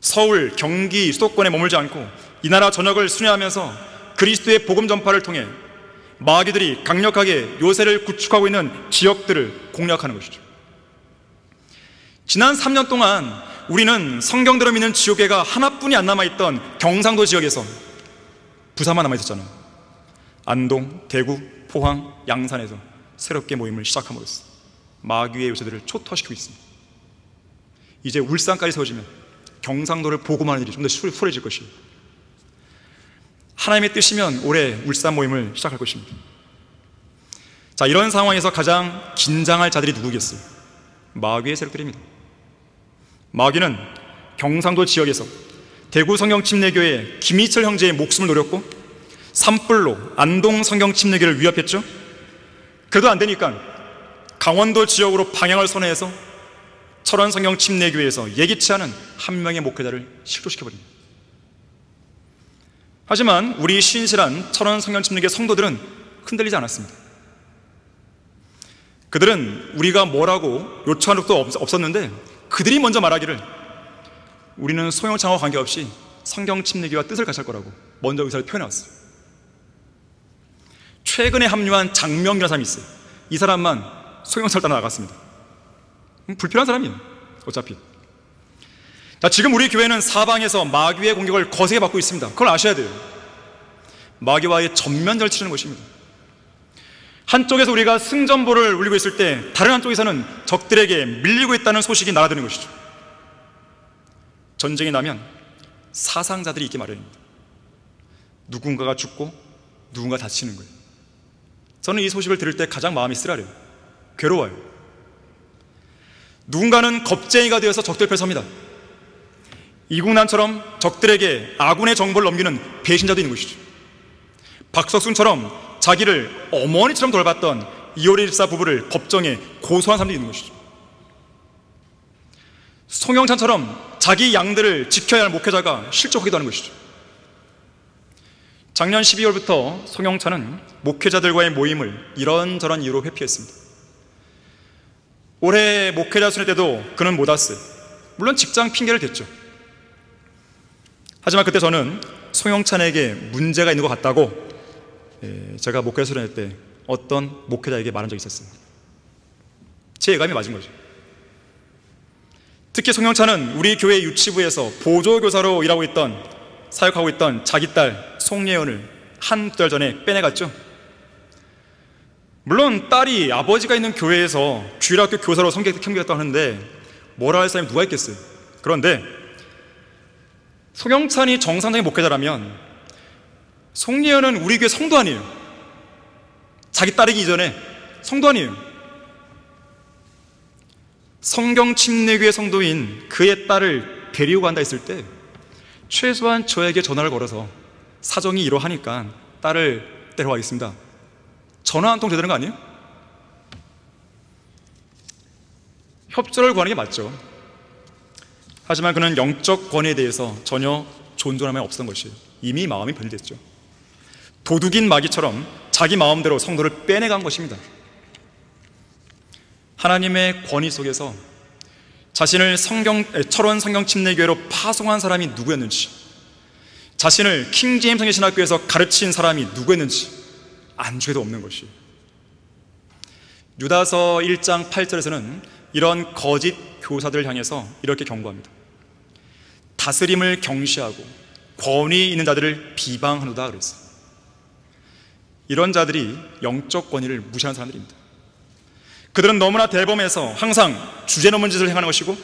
서울, 경기, 수도권에 머물지 않고 이 나라 전역을 순회하면서 그리스도의 복음 전파를 통해 마귀들이 강력하게 요새를 구축하고 있는 지역들을 공략하는 것이죠. 지난 3년 동안 우리는 성경대로 믿는 지옥교회가 하나뿐이 안 남아있던 경상도 지역에서 부산만 남아있었잖아요. 안동, 대구, 포항, 양산에서 새롭게 모임을 시작함으로써 마귀의 요새들을 초토화시키고 있습니다. 이제 울산까지 세워지면 경상도를 보고만 하는 일이 좀 더 수월해질 것입니다. 하나님의 뜻이면 올해 울산 모임을 시작할 것입니다. 자, 이런 상황에서 가장 긴장할 자들이 누구겠어요? 마귀의 세력들입니다. 마귀는 경상도 지역에서 대구 성경 침례교회 김희철 형제의 목숨을 노렸고 산불로 안동 성경 침례교회를 위협했죠. 그래도 안 되니까 강원도 지역으로 방향을 선회해서 철원 성경 침례교회에서 예기치 않은 한 명의 목회자를 실도시켜버립니다. 하지만 우리 신실한 철원 성경 침례교회 성도들은 흔들리지 않았습니다. 그들은 우리가 뭐라고 요청한 적도 없었는데 그들이 먼저 말하기를 우리는 소형창과 관계없이 성경 침례교회와 뜻을 같이 할 거라고 먼저 의사를 표현해왔어요. 최근에 합류한 장명기라는 사람이 있어요. 이 사람만 소형차를 따라 나갔습니다. 불필요한 사람이에요. 어차피. 자, 지금 우리 교회는 사방에서 마귀의 공격을 거세게 받고 있습니다. 그걸 아셔야 돼요. 마귀와의 전면전을 치르는 것입니다. 한쪽에서 우리가 승전보를 울리고 있을 때 다른 한쪽에서는 적들에게 밀리고 있다는 소식이 날아드는 것이죠. 전쟁이 나면 사상자들이 있기 마련입니다. 누군가가 죽고 누군가 다치는 거예요. 저는 이 소식을 들을 때 가장 마음이 쓰라려요. 괴로워요. 누군가는 겁쟁이가 되어서 적들 앞에 섭니다. 이국난처럼 적들에게 아군의 정보를 넘기는 배신자도 있는 것이죠. 박석순처럼 자기를 어머니처럼 돌봤던 이효리 집사 부부를 법정에 고소한 사람도 있는 것이죠. 송영찬처럼 자기 양들을 지켜야 할 목회자가 실족하기도 하는 것이죠. 작년 12월부터 송영찬은 목회자들과의 모임을 이런저런 이유로 회피했습니다. 올해 목회자 순회 때도 그는 못 왔어요. 물론 직장 핑계를 댔죠. 하지만 그때 저는 송영찬에게 문제가 있는 것 같다고 제가 목회자 수련회 때 어떤 목회자에게 말한 적이 있었어요. 제 예감이 맞은 거죠. 특히 송영찬은 우리 교회 유치부에서 보조교사로 일하고 있던, 사역하고 있던 자기 딸 송예연을 한 두 달 전에 빼내갔죠. 물론 딸이 아버지가 있는 교회에서 주일학교 교사로 섬겼다고 하는데 뭐라 할 사람이 누가 있겠어요. 그런데 송영찬이 정상적인 목회자라면 송예연은 우리 교회 성도 아니에요. 자기 딸이기 이전에 성도 아니에요. 성경 침례교회 성도인 그의 딸을 데리고 간다 했을 때 최소한 저에게 전화를 걸어서 사정이 이러하니까 딸을 데려가겠습니다, 전화 한 통 되는 거 아니에요? 협조를 구하는 게 맞죠. 하지만 그는 영적 권위에 대해서 전혀 존존함이 없었던 것이에요. 이미 마음이 변질됐죠. 도둑인 마귀처럼 자기 마음대로 성도를 빼내간 것입니다. 하나님의 권위 속에서 자신을 철원 성경 침례교회로 파송한 사람이 누구였는지, 자신을 킹제임스 성경신학교에서 가르친 사람이 누구였는지 안주에도 없는 것이에요. 유다서 1장 8절에서는 이런 거짓 교사들을 향해서 이렇게 경고합니다. 다스림을 경시하고 권위 있는 자들을 비방하노다 그랬어요. 이런 자들이 영적 권위를 무시하는 사람들입니다. 그들은 너무나 대범해서 항상 주제넘은 짓을 행하는 것이고,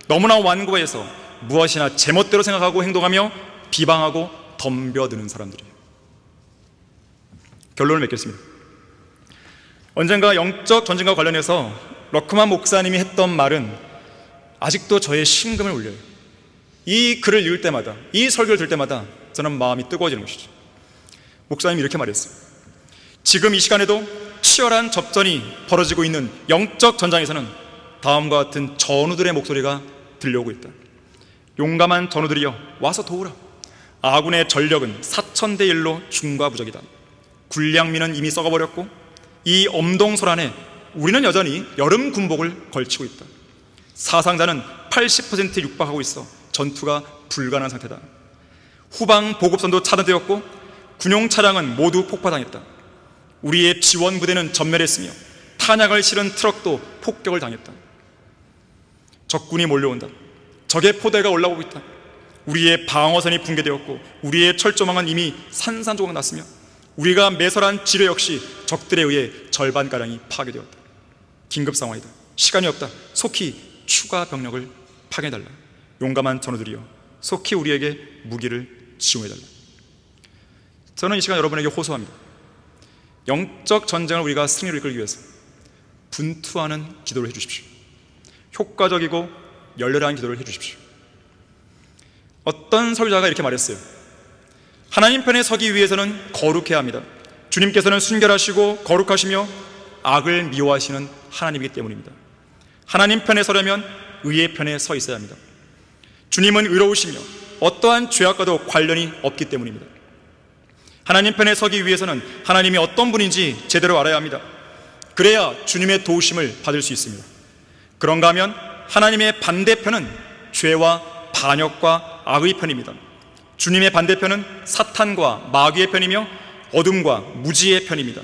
너무나 완고해서 무엇이나 제멋대로 생각하고 행동하며 비방하고 덤벼드는 사람들이에요. 결론을 맺겠습니다. 언젠가 영적 전쟁과 관련해서 러크만 목사님이 했던 말은 아직도 저의 심금을 울려요. 이 글을 읽을 때마다, 이 설교를 들을 때마다 저는 마음이 뜨거워지는 것이죠. 목사님이 이렇게 말했어요. 지금 이 시간에도 치열한 접전이 벌어지고 있는 영적 전장에서는 다음과 같은 전우들의 목소리가 들려오고 있다. 용감한 전우들이여 와서 도우라. 아군의 전력은 4,000대 1로 중과부적이다. 군량미는 이미 썩어버렸고 이 엄동설 안에 우리는 여전히 여름 군복을 걸치고 있다. 사상자는 80% 육박하고 있어 전투가 불가능한 상태다. 후방 보급선도 차단되었고 군용 차량은 모두 폭파당했다. 우리의 지원 부대는 전멸했으며 탄약을 실은 트럭도 폭격을 당했다. 적군이 몰려온다. 적의 포대가 올라오고 있다. 우리의 방어선이 붕괴되었고 우리의 철조망은 이미 산산조각 났으며 우리가 매설한 지뢰 역시 적들에 의해 절반가량이 파괴되었다. 긴급 상황이다. 시간이 없다. 속히 추가 병력을 파견해달라. 용감한 전우들이여 속히 우리에게 무기를 지원해달라. 저는 이 시간 여러분에게 호소합니다. 영적 전쟁을 우리가 승리로 이끌기 위해서 분투하는 기도를 해주십시오. 효과적이고 열렬한 기도를 해주십시오. 어떤 설교자가 이렇게 말했어요. 하나님 편에 서기 위해서는 거룩해야 합니다. 주님께서는 순결하시고 거룩하시며 악을 미워하시는 하나님이기 때문입니다. 하나님 편에 서려면 의의 편에 서 있어야 합니다. 주님은 의로우시며 어떠한 죄악과도 관련이 없기 때문입니다. 하나님 편에 서기 위해서는 하나님이 어떤 분인지 제대로 알아야 합니다. 그래야 주님의 도우심을 받을 수 있습니다. 그런가 하면 하나님의 반대편은 죄와 반역과 악의 편입니다. 주님의 반대편은 사탄과 마귀의 편이며 어둠과 무지의 편입니다.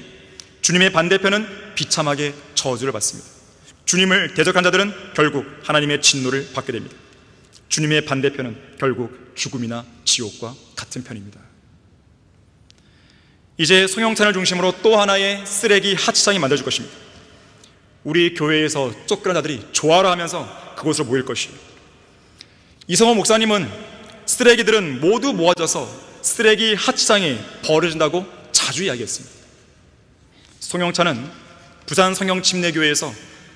주님의 반대편은 비참하게 저주를 받습니다. 주님을 대적한 자들은 결국 하나님의 진노를 받게 됩니다. 주님의 반대편은 결국 죽음이나 지옥과 같은 편입니다. 이제 송영찬을 중심으로 또 하나의 쓰레기 하치장이 만들어질 것입니다. 우리 교회에서 쫓겨난 자들이 조화를 하면서 그곳으로 모일 것이에요. 이성호 목사님은 쓰레기들은 모두 모아져서 쓰레기 하치장에 버려진다고 자주 이야기했습니다. 송영찬은 부산 성경침례교회에서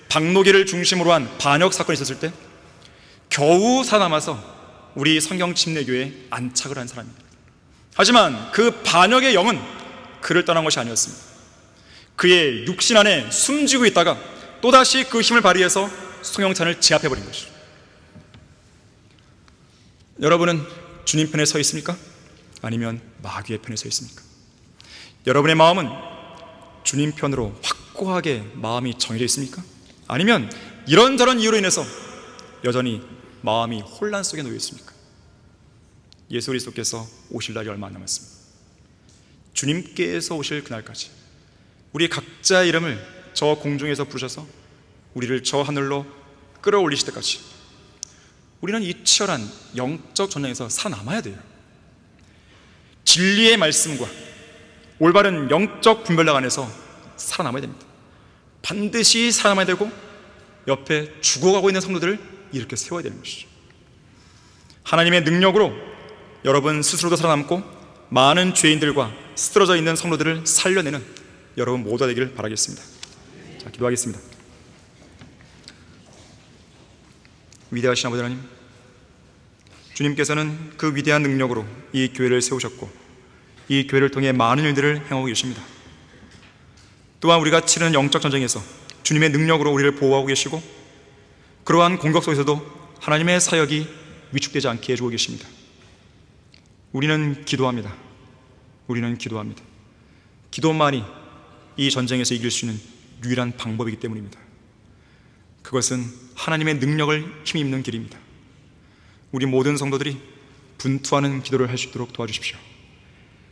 박노기를 중심으로 한 반역 사건이 있었을 때 겨우 살아남아서 우리 성경침례교회에 안착을 한 사람입니다. 하지만 그 반역의 영은 그를 떠난 것이 아니었습니다. 그의 육신 안에 숨지고 있다가 또다시 그 힘을 발휘해서 송영찬을 제압해버린 것이죠. 여러분은 주님 편에 서 있습니까? 아니면 마귀의 편에 서 있습니까? 여러분의 마음은 주님 편으로 확고하게 마음이 정해져 있습니까? 아니면 이런저런 이유로 인해서 여전히 마음이 혼란 속에 놓여 있습니까? 예수 그리스도께서 오실 날이 얼마 안 남았습니다. 주님께서 오실 그날까지 우리 각자의 이름을 저 공중에서 부르셔서 우리를 저 하늘로 끌어올리실 때까지 우리는 이 치열한 영적 전쟁에서 살아남아야 돼요. 진리의 말씀과 올바른 영적 분별력 안에서 살아남아야 됩니다. 반드시 살아남아야 되고 옆에 죽어가고 있는 성도들을 이렇게 세워야 되는 것이죠. 하나님의 능력으로 여러분 스스로도 살아남고 많은 죄인들과 쓰러져 있는 성도들을 살려내는 여러분 모두가 되기를 바라겠습니다. 자, 기도하겠습니다. 위대하신 아버지 하나님, 주님께서는 그 위대한 능력으로 이 교회를 세우셨고 이 교회를 통해 많은 일들을 행하고 계십니다. 또한 우리가 치르는 영적 전쟁에서 주님의 능력으로 우리를 보호하고 계시고 그러한 공격 속에서도 하나님의 사역이 위축되지 않게 해주고 계십니다. 우리는 기도합니다. 우리는 기도합니다. 기도만이 이 전쟁에서 이길 수 있는 유일한 방법이기 때문입니다. 그것은 하나님의 능력을 힘입는 길입니다. 우리 모든 성도들이 분투하는 기도를 할 수 있도록 도와주십시오.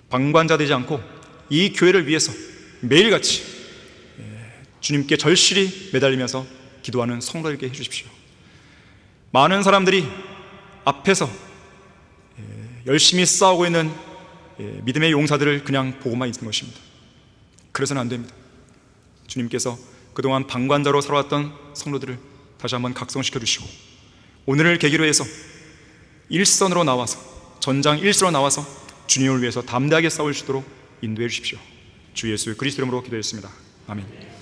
방관자 되지 않고 이 교회를 위해서 매일같이 주님께 절실히 매달리면서 기도하는 성도들에게 해주십시오. 많은 사람들이 앞에서 열심히 싸우고 있는 믿음의 용사들을 그냥 보고만 있는 것입니다. 그래서는 안 됩니다. 주님께서 그동안 방관자로 살아왔던 성도들을 다시 한번 각성시켜 주시고 오늘을 계기로 해서 일선으로 나와서, 전장 일선으로 나와서 주님을 위해서 담대하게 싸울 수 있도록 인도해 주십시오. 주 예수 그리스도 이름으로 기도했습니다. 아멘.